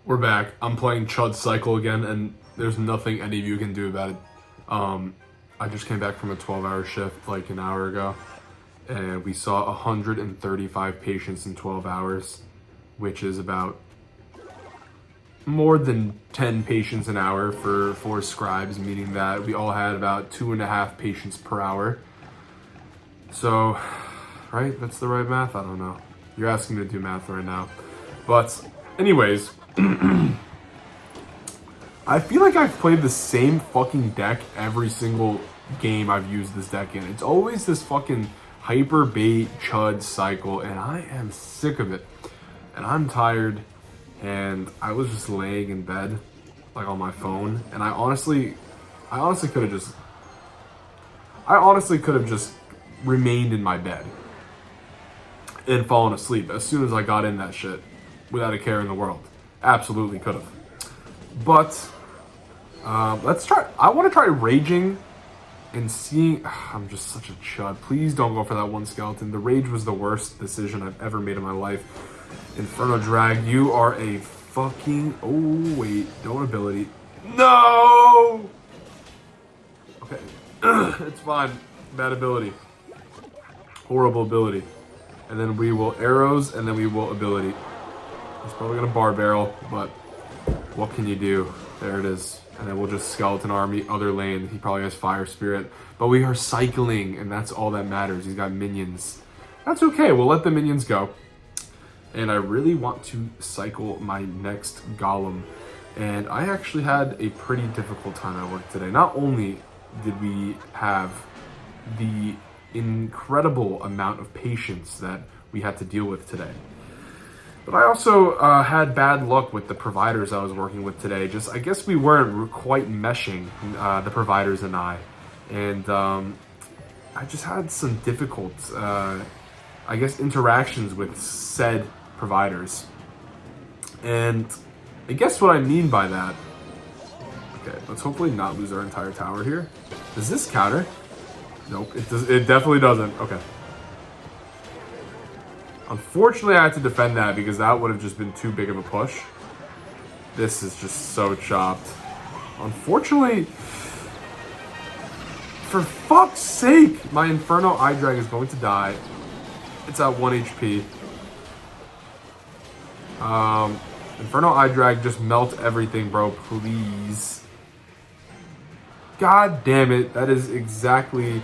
We're back. I'm playing Chud Cycle again, and there's nothing any of you can do about it. I just came back from a 12-hour shift like an hour ago, and we saw 135 patients in 12 hours, which is about more than 10 patients an hour for 4 scribes, meaning that we all had about 2.5 patients per hour. So, right? That's the right math? I don't know. You're asking me to do math right now. But, anyways, I feel like I've played the same fucking deck every single game I've used this deck in. It's always this fucking hyper bait Chud Cycle, and I am sick of it. And I'm tired, and I was just laying in bed, like on my phone, and I honestly could have just remained in my bed and fallen asleep as soon as I got in that shit without a care in the world. Absolutely could have. But let's try. I want to try raging and seeing. I'm just such a chud. Please don't go for that one skeleton. The rage was the worst decision I've ever made in my life. Inferno Drag, you are a fucking. Oh wait, don't ability. No. Okay, it's fine. Bad ability. Horrible ability. And then we will arrows, and then we will ability. He's probably gonna bar barrel, but what can you do? There it is. And then we'll just skeleton army, other lane. He probably has fire spirit. But we are cycling, and that's all that matters. He's got minions. That's okay, we'll let the minions go. And I really want to cycle my next golem. And I actually had a pretty difficult time at work today. Not only did we have the incredible amount of patience that we had to deal with today, but I also had bad luck with the providers I was working with today. I guess we weren't quite meshing, the providers and I. And I just had some difficult, I guess, interactions with said providers. And I guess what I mean by that... Okay, let's hopefully not lose our entire tower here. Does this counter? Nope, it definitely doesn't. Okay. Unfortunately, I had to defend that because that would have just been too big of a push. This is just so chopped. Unfortunately, for fuck's sake, my Inferno Eye Drag is going to die. It's at 1 HP. Inferno Eye Drag, just melt everything, bro, please. God damn it, that is exactly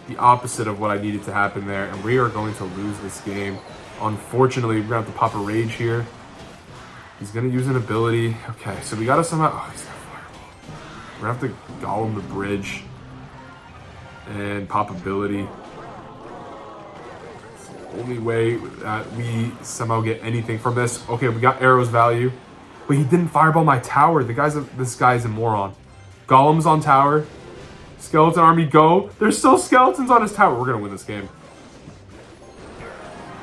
the opposite of what I needed to happen there, and we are going to lose this game. Unfortunately, we're gonna have to pop a rage here. He's gonna use an ability. Okay, so we gotta somehow... Oh, he's got fireball. We're gonna have to golem the bridge and pop ability. It's the only way that we somehow get anything from this. Okay, we got arrows value. Wait, he didn't fireball my tower. This guy's a moron. Golem's on tower. Skeleton army, go. There's still skeletons on his tower. We're gonna win this game.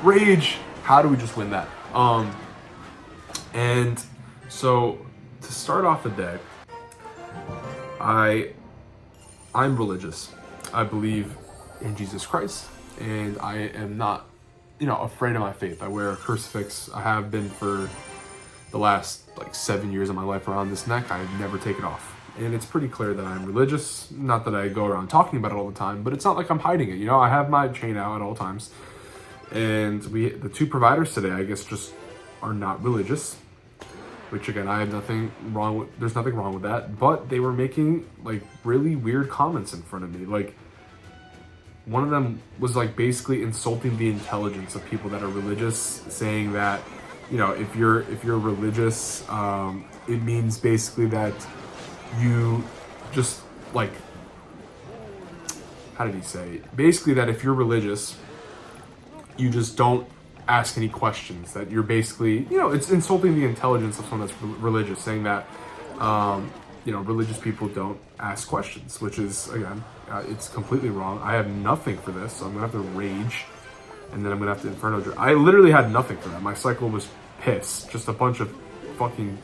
Rage. How do we just win that? And so to start off the day, I'm religious. I believe in Jesus Christ, and I am not, afraid of my faith. I wear a crucifix. I have been for the last 7 years of my life around this neck. I've never taken off. And it's pretty clear that I'm religious. Not that I go around talking about it all the time, but it's not like I'm hiding it. I have my chain out at all times. And the 2 providers today, I guess, just are not religious. Which, again, I have nothing wrong with. There's nothing wrong with that. But they were making, really weird comments in front of me. One of them was, basically insulting the intelligence of people that are religious, saying that, if you're religious, it means basically that you just, how did he say? Basically that if you're religious, you just don't ask any questions. That you're basically, it's insulting the intelligence of someone that's religious, saying that, religious people don't ask questions, which is, again, it's completely wrong. I have nothing for this, so I'm gonna have to rage, and then I'm gonna have to Inferno Drag. I literally had nothing for that. My cycle was piss, just a bunch of fucking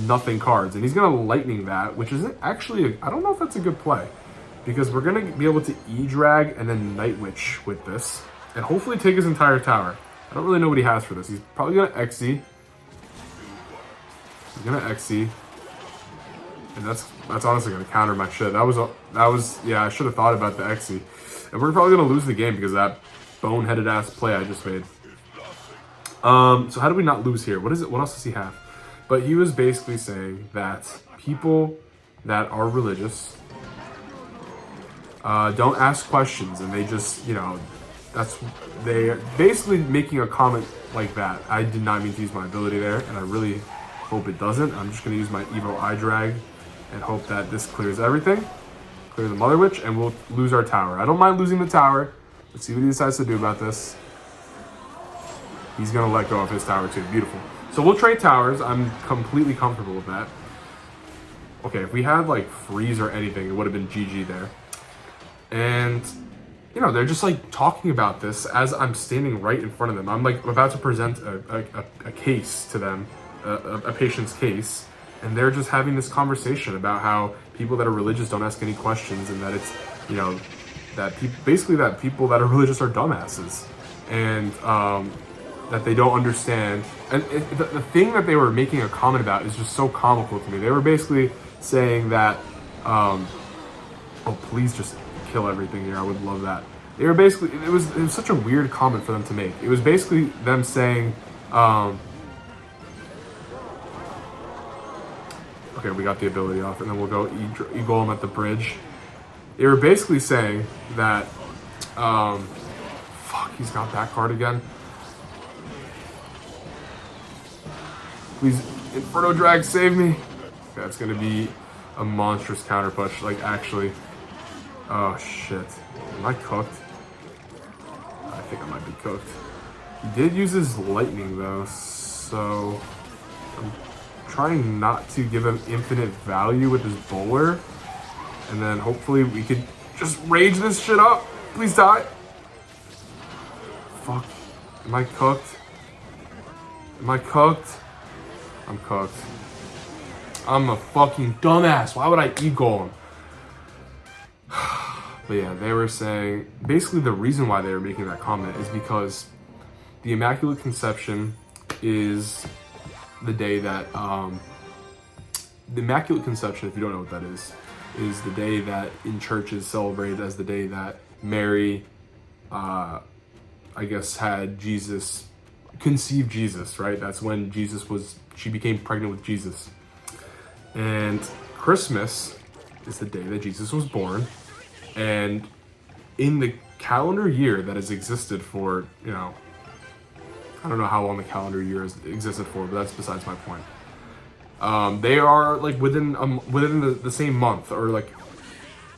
nothing cards, and he's gonna lightning that, which is actually, I don't know if that's a good play, because we're gonna be able to E-drag and then Night Witch with this, and hopefully take his entire tower. I don't really know what he has for this. He's probably gonna XZ. He's gonna XC. And that's honestly gonna counter my shit. That was yeah, I should have thought about the XC. And we're probably gonna lose the game because of that boneheaded ass play I just made. So how do we not lose here? What is it? What else does he have? But he was basically saying that people that are religious don't ask questions, and they just, you know, they basically making a comment like that. I did not mean to use my ability there, and I really hope it doesn't. I'm just gonna use my Evo Eye Drag and hope that this clears everything. Clear the Mother Witch, and we'll lose our tower. I don't mind losing the tower. Let's see what he decides to do about this. He's gonna let go of his tower too. Beautiful. So we'll trade towers. I'm completely comfortable with that. Okay, if we had like freeze or anything, it would have been GG there. And you know, they're just like talking about this as I'm standing right in front of them. I'm like about to present a case to them, a patient's case. And they're just having this conversation about how people that are religious don't ask any questions, and that it's, you know, that basically that people that are religious are dumbasses, and that they don't understand. And the thing that they were making a comment about is just so comical to me. They were basically saying that, oh, please just kill everything here. I would love that. They were basically, it was such a weird comment for them to make. It was basically them saying, okay, we got the ability off, and then we'll go E-Golem at the bridge. They were basically saying that, fuck, he's got that card again. Please, Inferno Drag, save me. That's gonna be a monstrous counter push, like actually. Oh shit, am I cooked? I think I might be cooked. He did use his lightning though, so I'm trying not to give him infinite value with his bowler, and then hopefully we could just rage this shit up. Please die. Fuck. Am I cooked? Am I cooked? I'm cooked. I'm a fucking dumbass. Why would I E-Golem? But yeah, they were saying, basically the reason why they were making that comment is because the Immaculate Conception is the day that, the Immaculate Conception, if you don't know what that is the day that in church is celebrated as the day that Mary, I guess, had Jesus, conceived Jesus, right? That's when she became pregnant with Jesus. And Christmas is the day that Jesus was born. And in the calendar year that has existed for, you know, I don't know how long the calendar year has existed for, but that's besides my point. They are like within the same month, or like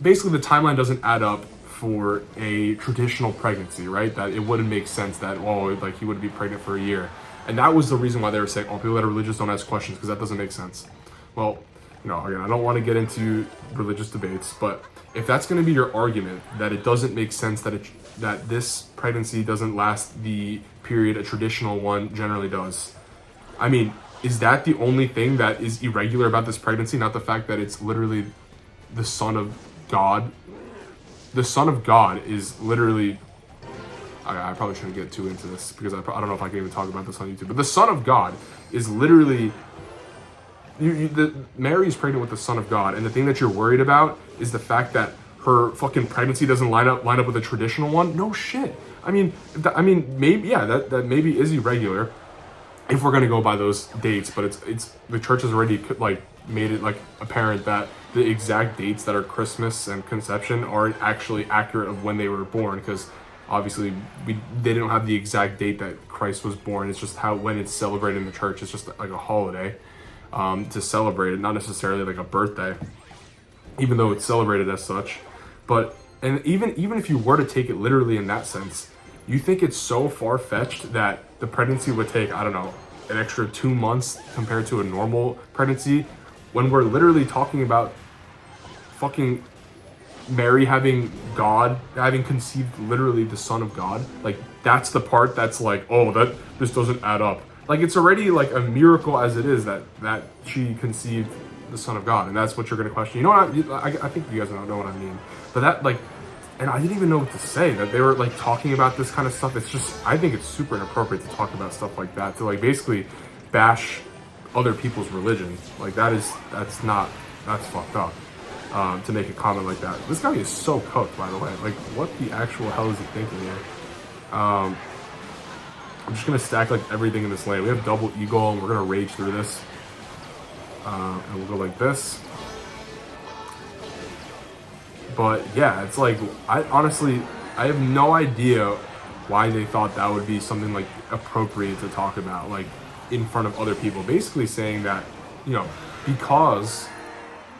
basically the timeline doesn't add up for a traditional pregnancy, right? That it wouldn't make sense that, oh, like he would be pregnant for a year. And that was the reason why they were saying, oh, people that are religious don't ask questions, because that doesn't make sense. Well, you know, again, I don't want to get into religious debates, but if that's going to be your argument, that it doesn't make sense that this pregnancy doesn't last the period a traditional one generally does, I mean, is that the only thing that is irregular about this pregnancy? Not the fact that it's literally the Son of God. The Son of God is literally, I probably shouldn't get too into this because I don't know if I can even talk about this on YouTube, but the Son of God is literally, Mary is pregnant with the Son of God, and the thing that you're worried about is the fact that her fucking pregnancy doesn't line up with a traditional one. No shit. I mean, maybe, yeah, that maybe is irregular if we're gonna go by those dates, but it's the church has already like made it like apparent that the exact dates that are Christmas and conception aren't actually accurate of when they were born, because obviously they don't have the exact date that Christ was born. It's just when it's celebrated in the church. It's just like a holiday to celebrate it, not necessarily like a birthday, even though it's celebrated as such. But and even if you were to take it literally in that sense, you think it's so far-fetched that the pregnancy would take, I don't know, an extra 2 months compared to a normal pregnancy, when we're literally talking about fucking Mary having conceived literally the Son of God. Like, that's the part that's like, oh, this doesn't add up. Like, it's already like a miracle as it is that she conceived the Son of God, and that's what you're going to question. You know what? I think you guys don't know what I mean. But that, like, and I didn't even know what to say, that they were like talking about this kind of stuff. It's just, I think it's super inappropriate to talk about stuff like that, to like basically bash other people's religion. Like that's fucked up. To make a comment like that. This guy is so cooked, by the way. Like, what the actual hell is he thinking here? I'm just gonna stack like everything in this lane. We have double eagle, and we're gonna rage through this. And we'll go like this. But yeah, it's like, I have no idea why they thought that would be something like appropriate to talk about, like in front of other people. Basically saying that, you know, because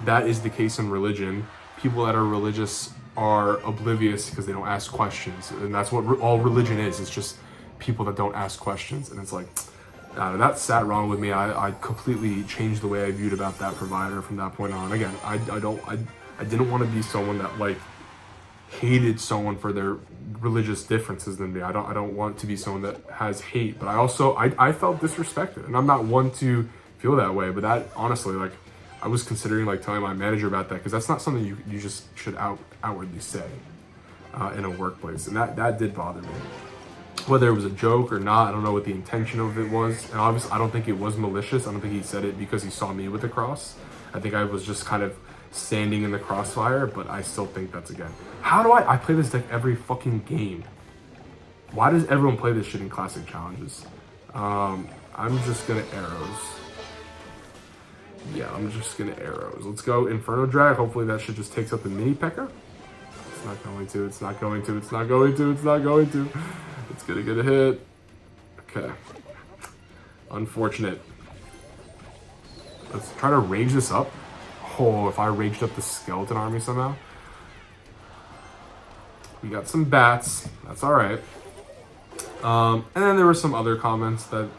that is the case in religion, people that are religious are oblivious because they don't ask questions. And that's what all religion is. It's just people that don't ask questions. And it's like, that sat wrong with me. I completely changed the way I viewed about that provider from that point on. Again, I didn't want to be someone that like hated someone for their religious differences than me. I don't want to be someone that has hate, but I felt disrespected, and I'm not one to feel that way. But that, honestly, like, I was considering like telling my manager about that, because that's not something you just should outwardly say in a workplace, and that did bother me. Whether it was a joke or not, I don't know what the intention of it was, and obviously I don't think it was malicious. I don't think he said it because he saw me with the cross. I think I was just kind of standing in the crossfire, but I still think that's, again, how do I play this deck every fucking game? Why does everyone play this shit in classic challenges? I'm just gonna arrows. Yeah, I'm just gonna arrows. Let's go Inferno Drag. Hopefully that shit just takes up the mini P.E.K.K.A. It's not going to, it's not going to, it's not going to, it's not going to. It's gonna get a hit. Okay. Unfortunate. Let's try to rage this up. Oh, if I raged up the skeleton army somehow. We got some bats. That's alright. And then there were some other comments that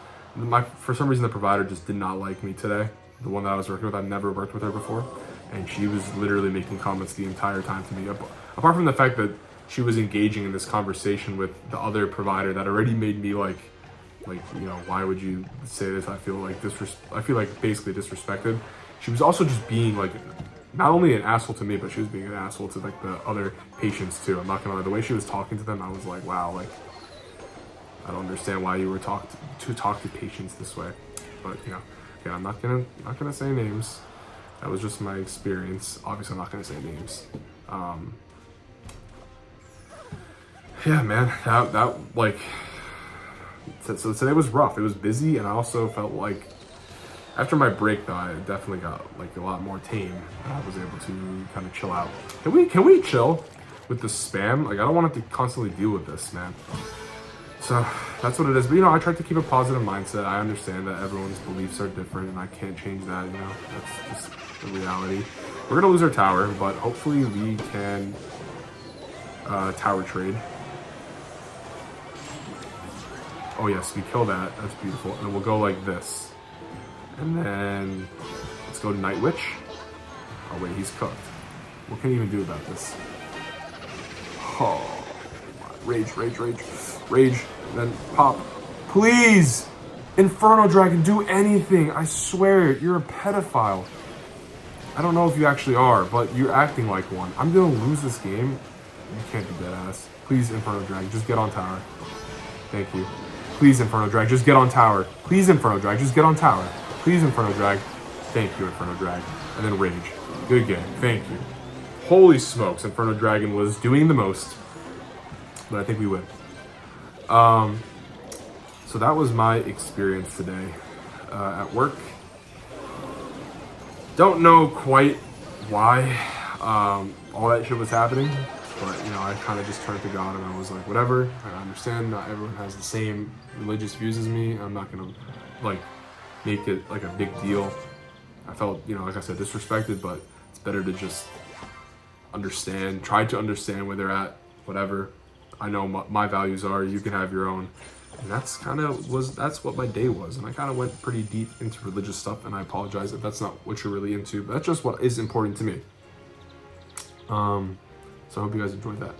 for some reason the provider just did not like me today. The one that I was working with, I've never worked with her before. And she was literally making comments the entire time to me. Apart from the fact that she was engaging in this conversation with the other provider that already made me like, you know, why would you say this? I feel like basically disrespected. She was also just being like, not only an asshole to me, but she was being an asshole to like the other patients too. I'm not gonna lie, the way she was talking to them, I was like, wow, like, I don't understand why you were talk to patients this way. But, you know, again, I'm not gonna say names. That was just my experience. Obviously, I'm not gonna say names. Yeah, man, that like, so today was rough. It was busy, and I also felt like after my break, though, I definitely got like a lot more tame. I was able to kind of chill out. Can we chill with the spam? Like, I don't want to constantly deal with this, man. So that's what it is. But, you know, I tried to keep a positive mindset. I understand that everyone's beliefs are different, and I can't change that. You know, that's just the reality. We're gonna lose our tower, but hopefully we can tower trade. Oh yes, we kill that. That's beautiful. And then we'll go like this. And then let's go Night Witch. Oh wait, he's cooked. What can he even do about this? Oh, rage, rage, rage, rage. And then pop. Please! Inferno Dragon, do anything. I swear, you're a pedophile. I don't know if you actually are, but you're acting like one. I'm gonna lose this game. You can't do that ass. Please, Inferno Dragon, just get on tower. Thank you. Please, Inferno Drag, just get on tower. Please, Inferno Drag, just get on tower. Please, Inferno Drag. Thank you, Inferno Drag. And then rage. Good game. Thank you. Holy smokes, Inferno Dragon was doing the most. But I think we win. So that was my experience today at work. Don't know quite why all that shit was happening. But, you know, I kind of just turned to God and I was like, whatever. I understand not everyone has the same religious views as me. I'm not going to, like, make it, like, a big deal. I felt, you know, like I said, disrespected, but it's better to just understand, try to understand where they're at, whatever. I know my values are, you can have your own. And that's what my day was. And I kind of went pretty deep into religious stuff, and I apologize if that's not what you're really into, but that's just what is important to me. So I hope you guys enjoyed that.